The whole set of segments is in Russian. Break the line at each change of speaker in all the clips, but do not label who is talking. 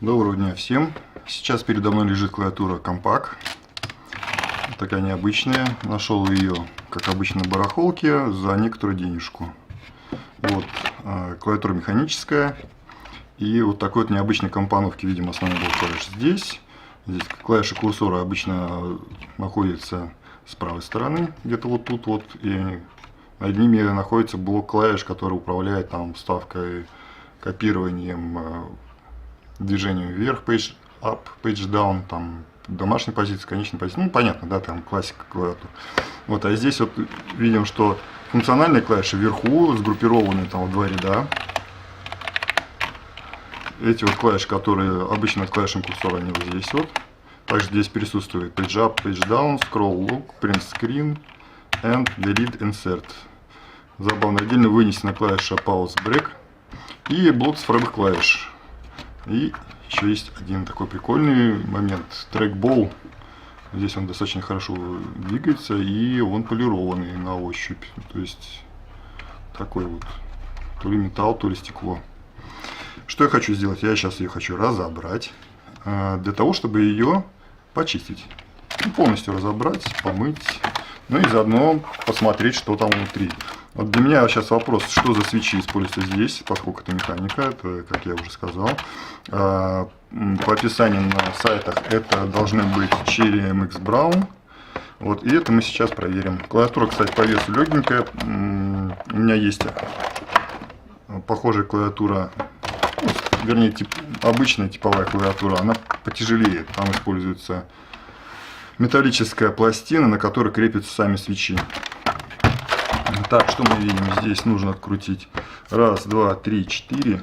Доброго дня всем! Сейчас передо мной лежит клавиатура Compaq. Такая необычная. Нашел ее, как обычно, на барахолке за некоторую денежку. Вот, клавиатура механическая. И вот такой вот необычной компоновки, видимо, основной был клавиш здесь. Здесь клавиши курсора обычно находятся с правой стороны, где-то вот тут вот. И над ними находится блок клавиш, который управляет там вставкой, копированием, движением вверх, page up, page down, там домашней позиции, конечной позиции. Ну, понятно, да, там классика клавиатуры. Вот, а здесь вот видим, что функциональные клавиши вверху сгруппированы там в два ряда. Эти вот клавиши, которые обычно над клавишем курсора, они вот здесь вот. Также здесь присутствует page up, page down, scroll look, print screen and delete insert. Забавно, отдельно вынесена клавиша pause break и блок цифровых клавиш. И еще есть один такой прикольный момент. Трекбол. Здесь он достаточно хорошо двигается, и он полированный на ощупь. То есть такой вот, то ли металл, то ли стекло. Что я хочу сделать? Я сейчас ее хочу разобрать, для того, чтобы ее почистить. Полностью разобрать, помыть, ну и заодно посмотреть, что там внутри. Вот для меня сейчас вопрос, что за свечи используются здесь, поскольку это механика, это, как я уже сказал. По описанию на сайтах это должны быть Cherry MX Brown. Вот, и это мы сейчас проверим. Клавиатура, кстати, по весу легенькая. У меня есть похожая клавиатура, вернее, обычная типовая клавиатура, она потяжелее. Там используется металлическая пластина, на которой крепятся сами свечи. Так, что мы видим? Здесь нужно открутить 1, 2, 3, 4,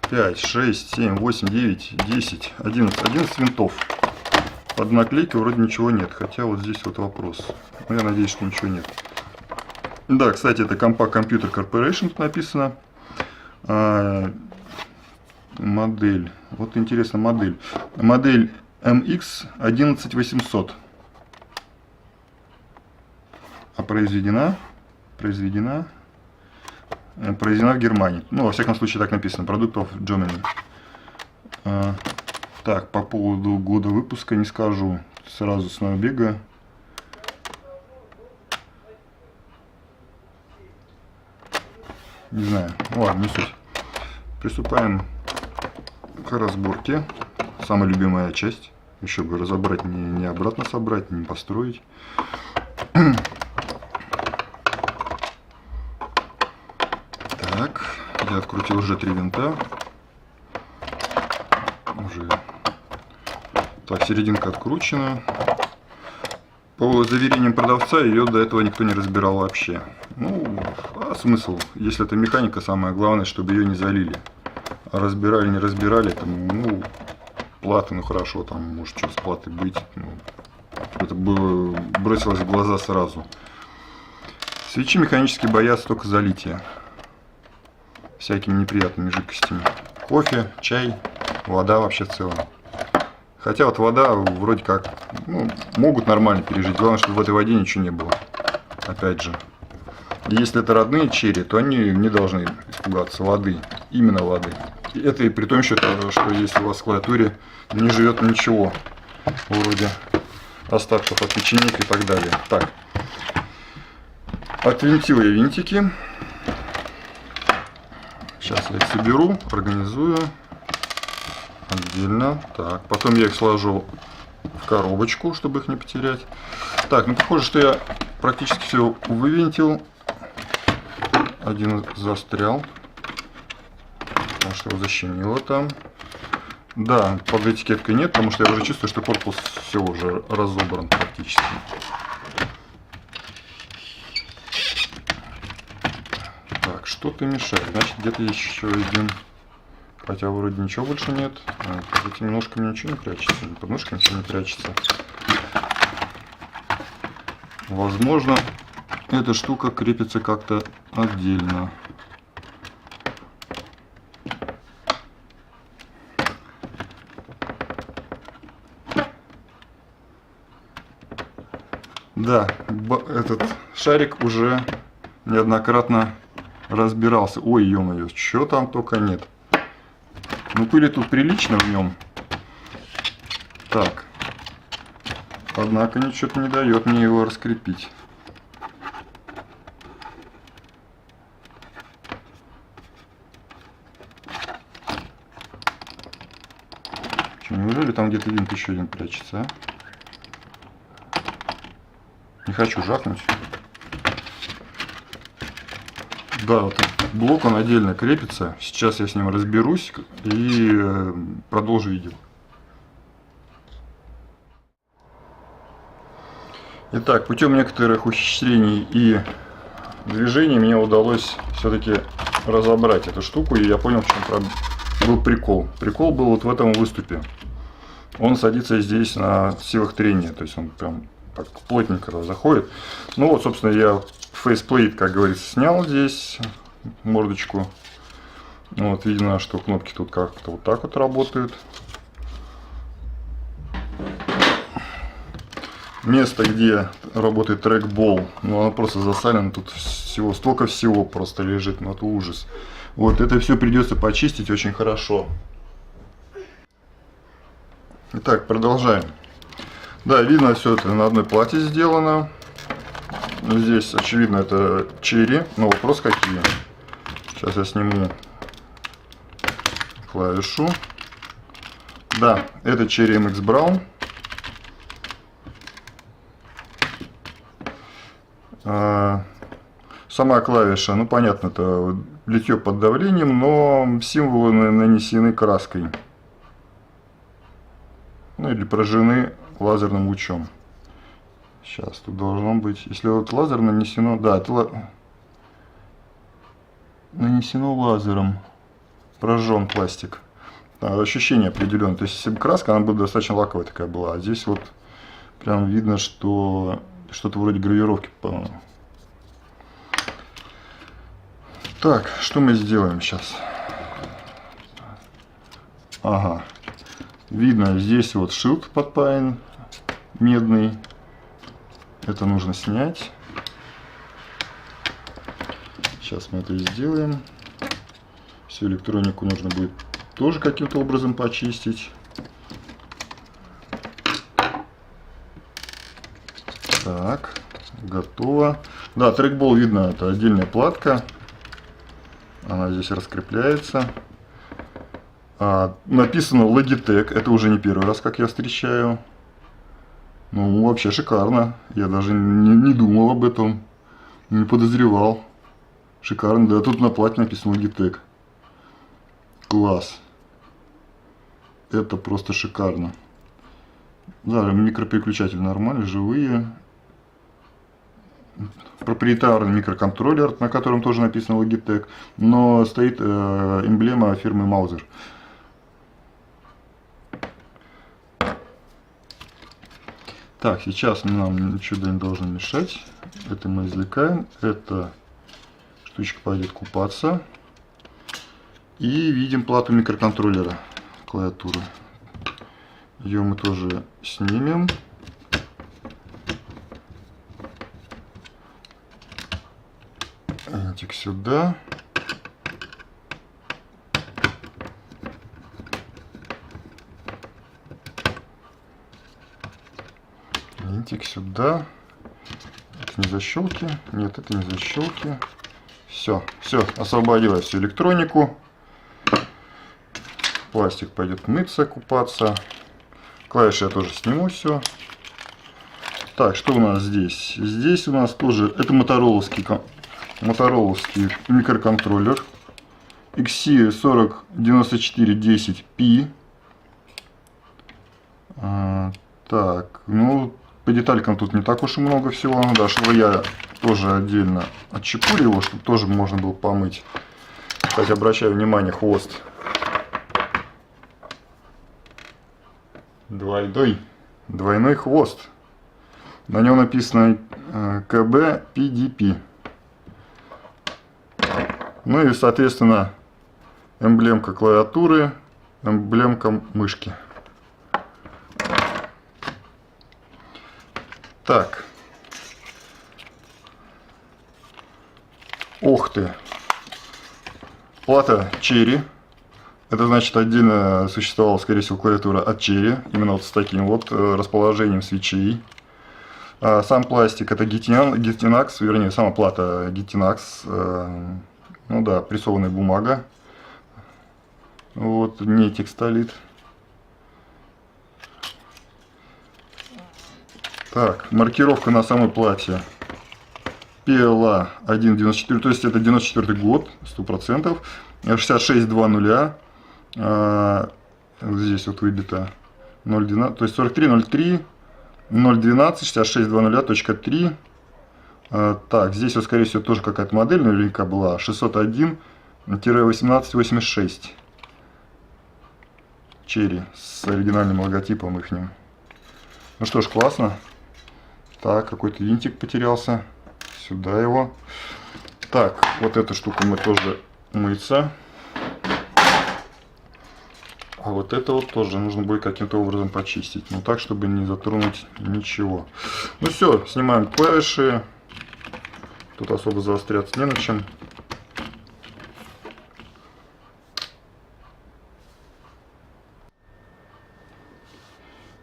5, 6, 7, 8, 9, 10, 11 винтов. Под наклейкой вроде ничего нет, хотя вот здесь вот вопрос. Но я надеюсь, что ничего нет. Да, кстати, это Compaq Computer Corporation тут написано. Модель. Вот интересно, модель. Модель MX11800. А произведена в Германии. Ну, во всяком случае, так написано. Product of Germany. Так, по поводу года выпуска не скажу. Сразу с набега. Не знаю. Ладно, не суть. Приступаем к разборке. Самая любимая часть. Еще бы разобрать, не обратно собрать, не построить. Так, я открутил уже 3 винта. Уже. Так, серединка откручена. По заверениям продавца, ее до этого никто не разбирал вообще. Ну, а смысл? Если это механика, самое главное, чтобы ее не залили. А разбирали, не разбирали, там, ну, платы, ну хорошо, там может что с платой быть. Ну, это было, бросилось в глаза сразу. Свечи механически боятся только залития всякими неприятными жидкостями. Кофе, чай, вода вообще в целом. Хотя вот вода вроде как, ну, могут нормально пережить. Главное, чтобы в этой воде ничего не было. Опять же. Если это родные черри, то они не должны испугаться воды. Именно воды. И это и при том, что если у вас в клавиатуре не живет ничего. Вроде остатков от печенек и так далее. Так. Отвинтил я винтики. Сейчас я их соберу, организую отдельно. Так, потом я их сложу в коробочку, чтобы их не потерять. Так, ну похоже, что я практически все вывинтил. Один застрял, потому что его защемило там. Да, под этикеткой нет, потому что я уже чувствую, что корпус все уже разобран практически. Так, что-то мешает. Значит, где-то еще один. Хотя вроде ничего больше нет. Под этими ножками ничего не прячется. Под ножками ничего не прячется. Возможно, эта штука крепится как-то отдельно. Да, этот шарик уже неоднократно разбирался. Ой, ё-моё, что там только нет. Ну, пыли тут прилично в нем. Так. Однако ничего не дает мне его раскрепить. Что, неужели там где-то винт еще один прячется, а? Не хочу жахнуть. Да, вот этот блок, он отдельно крепится. Сейчас я с ним разберусь и продолжу видео. Итак, путем некоторых ухищрений и движений мне удалось все-таки разобрать эту штуку, и я понял, в чем был прикол. Прикол был вот в этом выступе. Он садится здесь на силах трения, то есть он прям так плотненько заходит. Ну вот, собственно, я фейсплейт, как говорится, снял здесь мордочку. Вот, видно, что кнопки тут как-то вот так вот работают. Место, где работает трекбол, ну, оно просто засалено, тут всего, столько всего просто лежит, ну это ужас. Вот, это все придется почистить очень хорошо. Итак, продолжаем. Да, видно, все это на одной плате сделано. Здесь, очевидно, это черри, но вопрос какие. Сейчас я сниму клавишу. Да, это Cherry MX Brown. Сама клавиша, ну понятно, это литье под давлением, но символы нанесены краской. Ну или прожжены лазерным лучом. Сейчас тут должно быть, если вот лазер нанесено, да, это нанесено лазером, прожжен пластик. Да, ощущение определенное. То есть если бы краска, она бы достаточно лаковая такая была, а здесь вот прям видно, что что-то вроде гравировки. Так, что мы сделаем сейчас? Ага. Видно, здесь вот шилд подпаян, медный. Это нужно снять. Сейчас мы это сделаем. Всю электронику нужно будет тоже каким-то образом почистить. Так, готово. Да, трекбол видно, это отдельная платка. Она здесь раскрепляется. Написано Logitech. Это уже не первый раз, как я встречаю. Ну, вообще шикарно. Я даже не думал об этом. Не подозревал. Шикарно. Да, тут на плате написано Logitech. Класс. Это просто шикарно. Да, микропереключатели нормальные, живые. Проприетарный микроконтроллер, на котором тоже написано Logitech, но стоит эмблема фирмы Mouser. Так, сейчас нам ничего не должно мешать. Это мы извлекаем. Эта штучка пойдет купаться. И видим плату микроконтроллера, клавиатуры. Ее мы тоже снимем. Винтик сюда. Винтик сюда. Это не защелки. Нет, это не защелки. Все, освободила всю электронику. Пластик пойдет мыться, купаться. Клавиши я тоже сниму все. Так, что у нас здесь? Здесь у нас тоже, это мотороловский микроконтроллер XC409410P. Так, ну по деталькам тут не так уж и много всего. Да, чтобы я тоже отдельно отчепурю его, чтобы тоже можно было помыть. Кстати, обращаю внимание, хвост двойной хвост. На нем написано КБ PDP. Ну и, соответственно, эмблемка клавиатуры, эмблемка мышки. Так. Ух ты. Плата Cherry Это значит, отдельно существовала, скорее всего, клавиатура от Cherry, именно вот с таким вот расположением свечей. А сам пластик это Gitinax, вернее, сама плата Gitinax, ну да, прессованная бумага, вот, не текстолит. Так, маркировка на самой плате PLA 1.94, то есть это 94 год, 100%, 66.2.0, здесь вот выбито 0.12, то есть 43.03, 0.12, 66.2.0.3. Так, здесь вот, скорее всего, тоже какая-то модель наверняка была, 601-1886, Cherry, с оригинальным логотипом ихним. Ну что ж, классно. Так, какой-то винтик потерялся. Сюда его. Так, вот эту штуку мы тоже мыться. А вот это вот тоже нужно будет каким-то образом почистить. Но так, чтобы не затронуть ничего. Ну все, снимаем клавиши. Тут особо заостряться не на чем.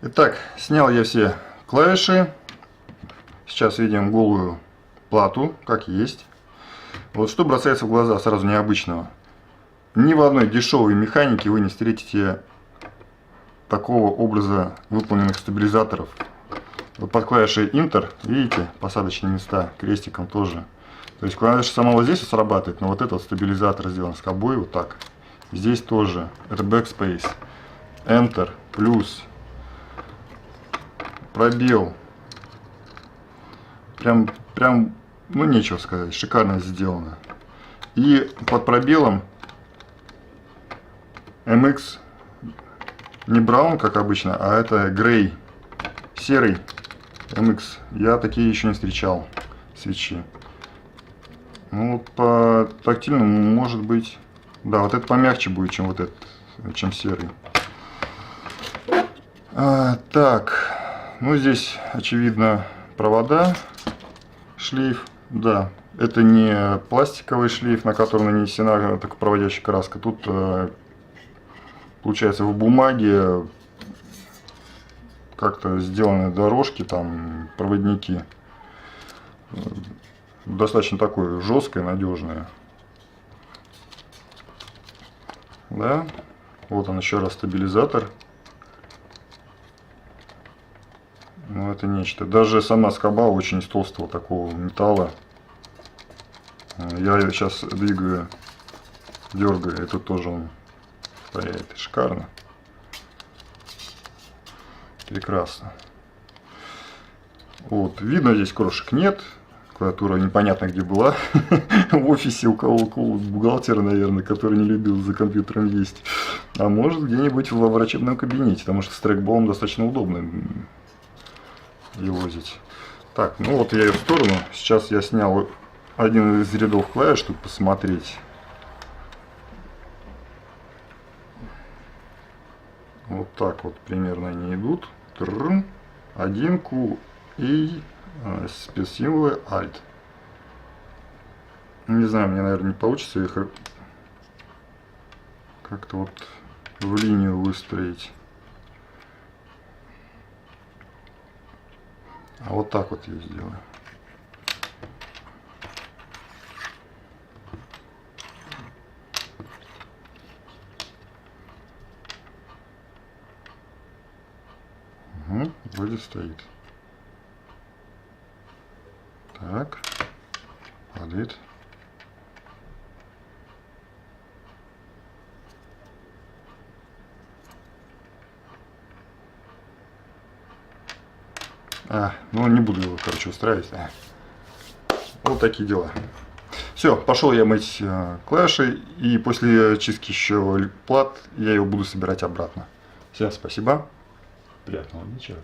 Итак, снял я все клавиши. Сейчас видим голую плату, как есть. Вот что бросается в глаза сразу необычного. Ни в одной дешевой механике вы не встретите такого образа выполненных стабилизаторов. Вот под клавишей Enter, видите, посадочные места, крестиком тоже. То есть клавиша сама вот здесь срабатывает, но вот этот стабилизатор сделан с скобой вот так. Здесь тоже. Это Backspace. Enter, плюс, пробел. Прям, ну нечего сказать, шикарно сделано. И под пробелом MX, не браун, как обычно, а это грей, серый MX. Я такие еще не встречал свечи. Ну, по тактильному, может быть, да, вот это помягче будет, чем вот этот, чем серый. Так, ну здесь, очевидно, провода. Шлейф, да, это не пластиковый шлейф, на который нанесена такая проводящая краска. Тут получается в бумаге как-то сделаны дорожки, там проводники. Достаточно такое жесткое, надежное. Да, вот он еще раз стабилизатор. Ну, это нечто. Даже сама скоба очень из толстого такого металла. Я ее сейчас двигаю, дергаю, это тоже он стоит. Шикарно. Прекрасно. Вот, видно, здесь крошек нет. Клавиатура непонятно где была. В офисе у кого-то бухгалтера, наверное, который не любил за компьютером есть. А может где-нибудь во врачебном кабинете, потому что с трекболом достаточно удобно елозить. Так, ну вот я ее в сторону. Сейчас я снял один из рядов клавиш, чтобы посмотреть. Вот так вот примерно они идут. Один Q и спецсимволы Alt. Не знаю, мне, наверное, не получится их как-то вот в линию выстроить. А вот так вот я сделаю. Угу, вроде стоит. Так, падает. Ну не буду его, короче, устраивать. Вот такие дела. Все, пошел я мыть клавиши, и после чистки еще плат я его буду собирать обратно. Всем спасибо, приятного вечера.